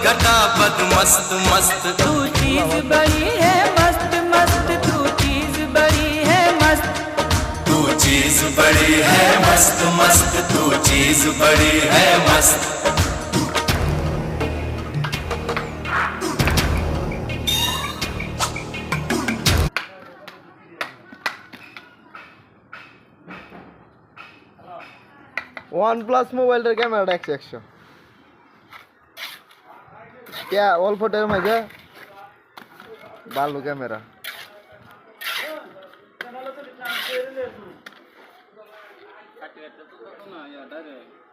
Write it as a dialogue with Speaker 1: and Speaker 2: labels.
Speaker 1: घटापद मस्त मस्त।
Speaker 2: तू चीज बड़ी है मस्त मस्त, तू चीज बड़ी है मस्त।
Speaker 1: तू चीज बड़ी है मस्त मस्त, तू चीज बड़ी है मस्त।
Speaker 3: OnePlus মোবাইলটার ক্যামেরাটা 100 क्या অল্প টাইমের মধ্যে ভালো ক্যামেরা।
Speaker 4: কাটে কাটে তো না ইয়া ডাইরেক্ট